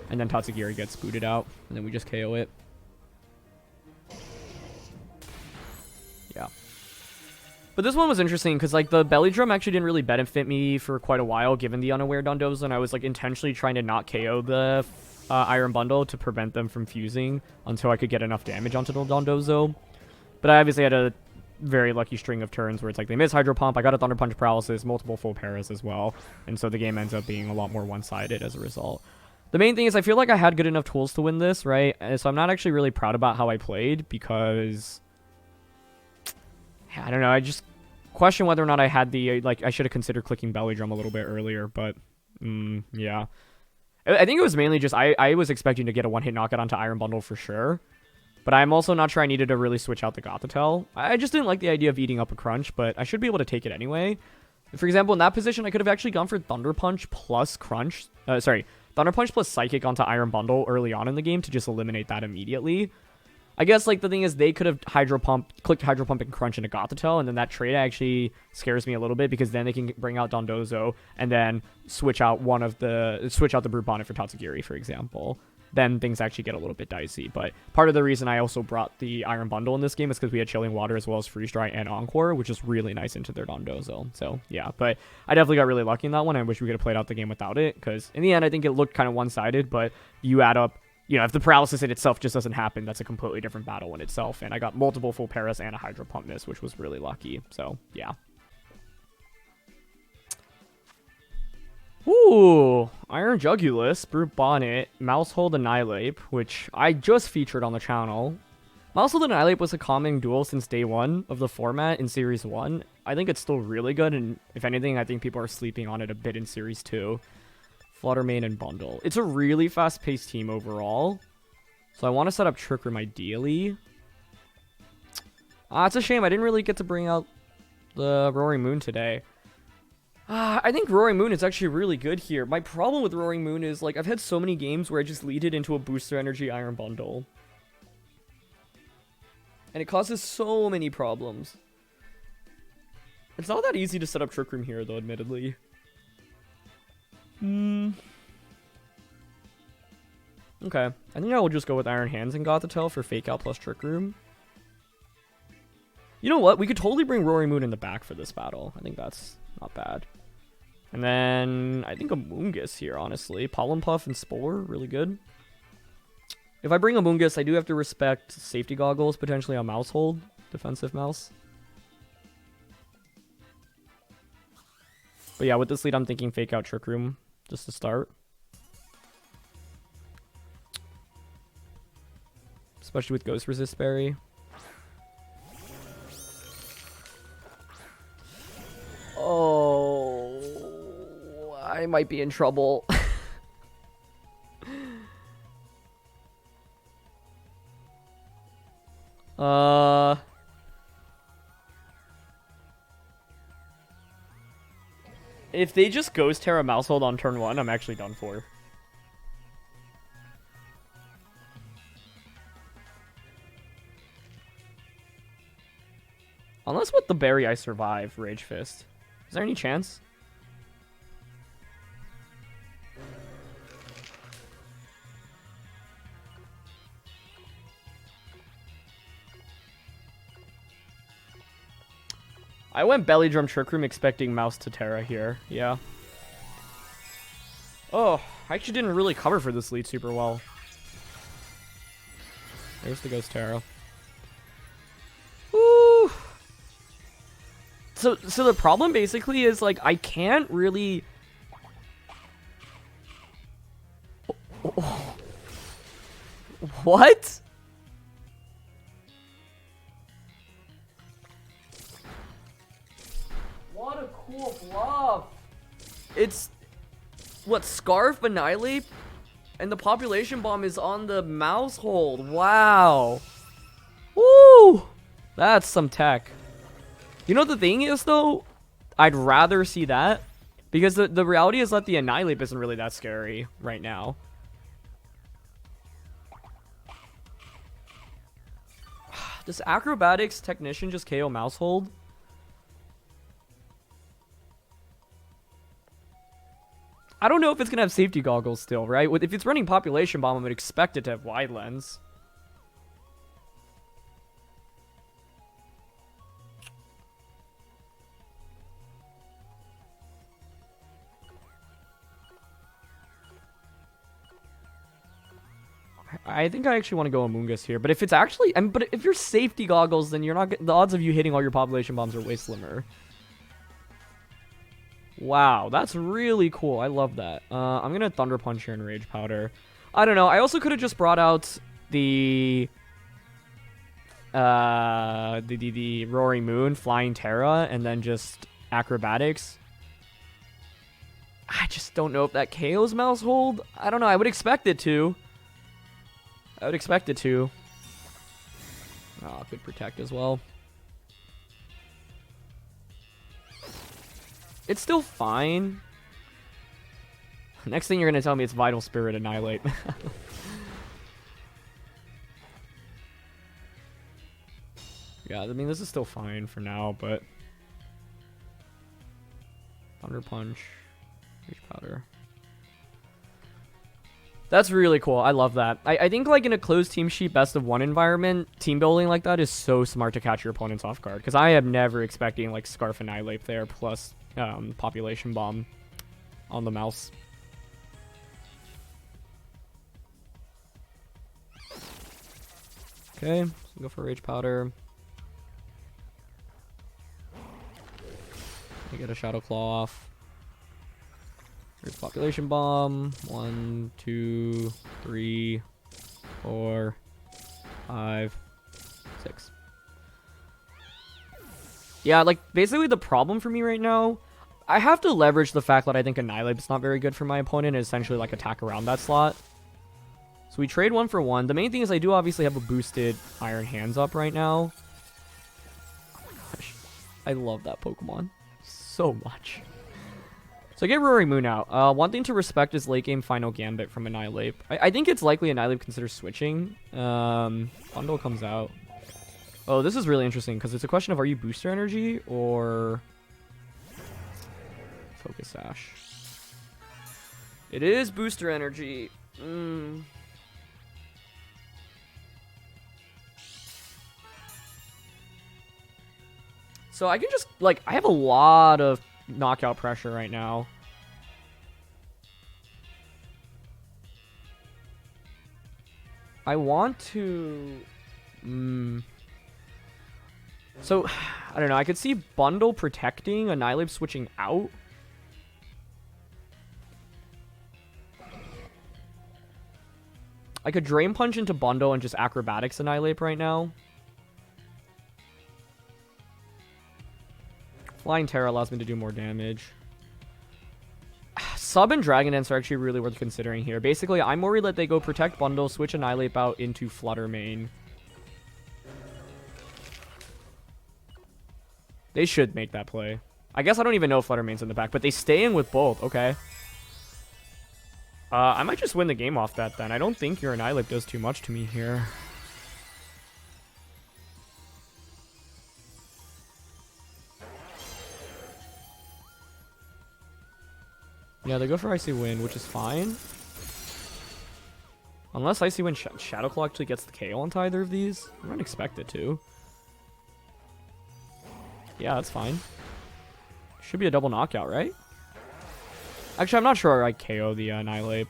And then Tatsugiri gets booted out, and then we just KO it. Yeah. But this one was interesting, because, like, the Belly Drum actually didn't really benefit me for quite a while, given the unaware Dondozo, and I was, like, intentionally trying to not KO the Iron Bundle to prevent them from fusing until I could get enough damage onto the Dondozo. But I obviously had a very lucky string of turns where it's like they miss Hydro Pump, I got a Thunder Punch Paralysis, multiple full paras as well, and so the game ends up being a lot more one-sided as a result. The main thing is I feel like I had good enough tools to win this, right? And so I'm not actually really proud about how I played because I don't know, I just question whether or not I had the, like, I should have considered clicking Belly Drum a little bit earlier, but yeah. I think it was mainly just I was expecting to get a one-hit knockout onto Iron Bundle for sure. But I'm also not sure I needed to really switch out the Gothitelle. I just didn't like the idea of eating up a Crunch, but I should be able to take it anyway. For example, in that position, I could have actually gone for Thunder Punch plus Crunch. Thunder Punch plus Psychic onto Iron Bundle early on in the game to just eliminate that immediately. I guess, like, the thing is, they could have clicked Hydro Pump and Crunch into Gothitelle, and then that trade actually scares me a little bit, because then they can bring out Dondozo, and then switch out the Brute Bonnet for Tatsugiri, for example. Then things actually get a little bit dicey. But part of the reason I also brought the Iron Bundle in this game is because we had Chilling Water as well as Freeze Dry and Encore, which is really nice into their Dondozo. So, yeah. But I definitely got really lucky in that one. I wish we could have played out the game without it, because in the end, I think it looked kind of one-sided, but you add up, you know, if the paralysis in itself just doesn't happen, that's a completely different battle in itself. And I got multiple full paras and a Hydro Pump miss, which was really lucky. So, yeah. Ooh, Iron Jugulus, Brute Bonnet, Mousehold, Annihilate, which I just featured on the channel. Mousehold and Annihilate was a common duel since day one of the format in Series 1. I think it's still really good, and if anything, I think people are sleeping on it a bit in Series 2. Flutter Mane and Bundle. It's a really fast-paced team overall, so I want to set up Trick Room ideally. It's a shame I didn't really get to bring out the Roaring Moon today. I think Roaring Moon is actually really good here. My problem with Roaring Moon is, like, I've had so many games where I just lead it into a Booster Energy Iron Bundle. And it causes so many problems. It's not that easy to set up Trick Room here, though, admittedly. Okay. I think I will just go with Iron Hands and Gothitelle for Fake Out plus Trick Room. You know what? We could totally bring Roaring Moon in the back for this battle. I think that's not bad. And then I think a Moongus here, honestly. Pollen Puff and Spore, really good. If I bring a Moongus, I do have to respect Safety Goggles, potentially on Mousehold, defensive mouse. But yeah, with this lead, I'm thinking Fake Out Trick Room just to start. Especially with Ghost Resist Berry. Oh, I might be in trouble. If they just Ghost Terra Mousehold on turn 1, I'm actually done for. Unless with the berry I survive Rage Fist. Is there any chance? I went Belly Drum Trick Room expecting Mouse to Terra here. Yeah. Oh, I actually didn't really cover for this lead super well. There's the Ghost Terra. Woo! So the problem basically is, like, I can't really... What? What a cool bluff. It's... What, Scarf, Annihilate? And the population bomb is on the mouse hold. Wow. Woo! That's some tech. You know what the thing is, though? I'd rather see that. Because the reality is that the Annihilate isn't really that scary right now. Does Acrobatics Technician just KO mouse hold? I don't know if it's going to have safety goggles still, right? If it's running Population Bomb, I would expect it to have wide lens. I think I actually want to go Amoongus here, but if it's actually, but if you're safety goggles, then you're not. The odds of you hitting all your population bombs are way slimmer. Wow, that's really cool. I love that. I'm gonna Thunder Punch here and Rage Powder. I don't know. I also could have just brought out the Roaring Moon, Flying Terra, and then just Acrobatics. I just don't know if that KO's mouse hold. I don't know. I would expect it to. I would expect it to. Oh, could protect as well. It's still fine. Next thing you're going to tell me it's Vital Spirit Annihilate. Yeah, I mean, this is still fine for now, but... Thunder Punch. Rage Powder. That's really cool. I love that. I think, like, in a closed team sheet best of one environment, team building like that is so smart to catch your opponents off guard. Because I am never expecting, like, Scarf Annihilate there plus Population Bomb on the mouse. Okay, so go for Rage Powder. I get a Shadow Claw off. Here's Population Bomb. 1, 2, 3, 4, 5, 6. Yeah, like, basically the problem for me right now, I have to leverage the fact that I think Annihilate is not very good for my opponent and essentially, like, attack around that slot. So we trade 1 for 1. The main thing is I do obviously have a boosted Iron Hands up right now. Oh my gosh. I love that Pokemon so much. So I get Roaring Moon out. One thing to respect is late game Final Gambit from Annihilate. I think it's likely Annihilate considers switching. Bundle comes out. Oh, this is really interesting because it's a question of are you Booster Energy or Focus Sash? It is Booster Energy. So I can just, like, I have a lot of knockout pressure right now. I want to... So, I don't know. I could see Bundle protecting, Annihilate switching out. I could Drain Punch into Bundle and just Acrobatics Annihilate right now. Flying Terra allows me to do more damage. Sub and Dragon Dance are actually really worth considering here. Basically, I'm worried that they go Protect Bundle, switch Annihilate out into Flutter Mane. They should make that play. I guess I don't even know if Flutter Mane's in the back, but they stay in with both. Okay. I might just win the game off that then. I don't think your Annihilate does too much to me here. Yeah, they go for Icy Wind, which is fine. Unless Icy Wind Shadow Claw actually gets the KO onto either of these. I don't expect it to. Yeah, that's fine. Should be a double knockout, right? Actually, I'm not sure I KO the Annihilate.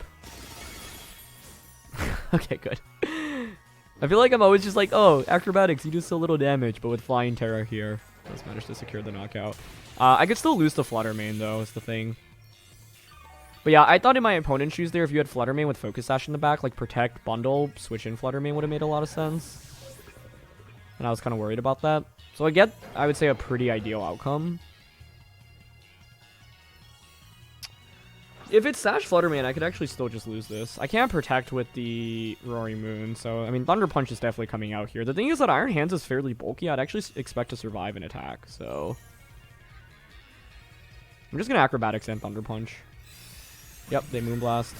Okay, good. I feel like I'm always just like, oh, Acrobatics, you do so little damage, but with Flying Terra here. Does manage to secure the knockout. I could still lose the Flutter Mane, though, is the thing. But yeah, I thought in my opponent's shoes there, if you had Flutter Mane with Focus Sash in the back, like Protect, Bundle, switch in Flutter Mane would have made a lot of sense. And I was kind of worried about that. So I would say, a pretty ideal outcome. If it's Sash Flutter Mane, I could actually still just lose this. I can't Protect with the Roaring Moon, so, I mean, Thunder Punch is definitely coming out here. The thing is that Iron Hands is fairly bulky. I'd actually expect to survive an attack, so... I'm just gonna Acrobatics and Thunder Punch. Yep, they Moonblast.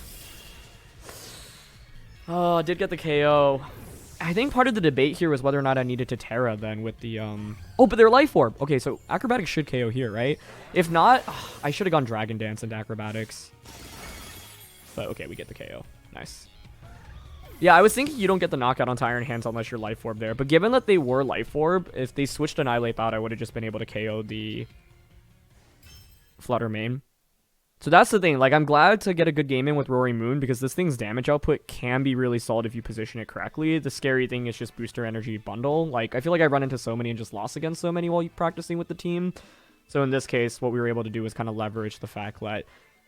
Oh, I did get the KO. I think part of the debate here was whether or not I needed to Terra then with the, Oh, but they're Life Orb. Okay, so Acrobatics should KO here, right? If not, I should have gone Dragon Dance into Acrobatics. But, okay, we get the KO. Nice. Yeah, I was thinking you don't get the knockout onto Iron Hands unless you're Life Orb there. But given that they were Life Orb, if they switched Annihilate out, I would have just been able to KO the Flutter Mane. So that's the thing, like, I'm glad to get a good game in with Roaring Moon because this thing's damage output can be really solid if you position it correctly. The scary thing is just Booster Energy Bundle. Like, I feel like I run into so many and just lost against so many while practicing with the team. So in this case, what we were able to do was kind of leverage the fact that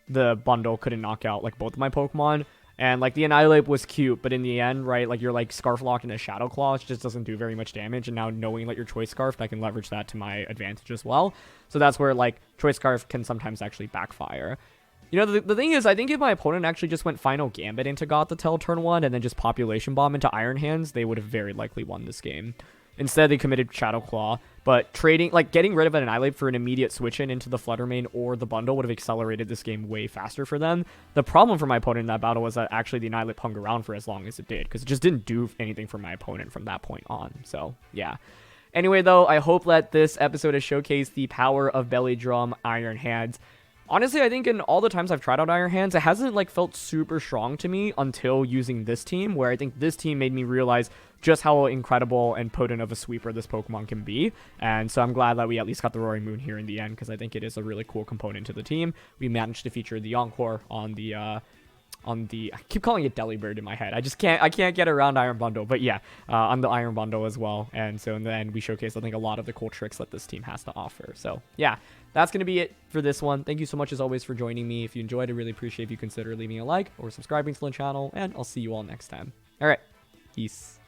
the bundle couldn't knock out, like, both of my Pokemon. And, like, the Annihilate was cute, but in the end, right, like, you're, like, Scarf Locked in a Shadow Claw, which just doesn't do very much damage, and now knowing that you're Choice Scarfed, I can leverage that to my advantage as well. So that's where, like, Choice Scarf can sometimes actually backfire. You know, the thing is, I think if my opponent actually just went Final Gambit into Gothitelle turn 1 and then just Population Bomb into Iron Hands, they would have very likely won this game. Instead, they committed Shadow Claw, but trading, like, getting rid of an Annihilate for an immediate switch in into the Flutter Mane or the bundle would have accelerated this game way faster for them. The problem for my opponent in that battle was that actually the Annihilate hung around for as long as it did, because it just didn't do anything for my opponent from that point on. So, yeah. Anyway, though, I hope that this episode has showcased the power of Belly Drum Iron Hands. Honestly, I think in all the times I've tried out Iron Hands, it hasn't, like, felt super strong to me until using this team, where I think this team made me realize just how incredible and potent of a sweeper this Pokemon can be. And so I'm glad that we at least got the Roaring Moon here in the end, because I think it is a really cool component to the team. We managed to feature the Encore on the, I keep calling it Delibird in my head. I can't get around Iron Bundle, but yeah, on the Iron Bundle as well. And so in the end, we showcased, I think, a lot of the cool tricks that this team has to offer. So yeah, that's going to be it for this one. Thank you so much as always for joining me. If you enjoyed, I really appreciate if you consider leaving a like or subscribing to the channel, and I'll see you all next time. All right, peace.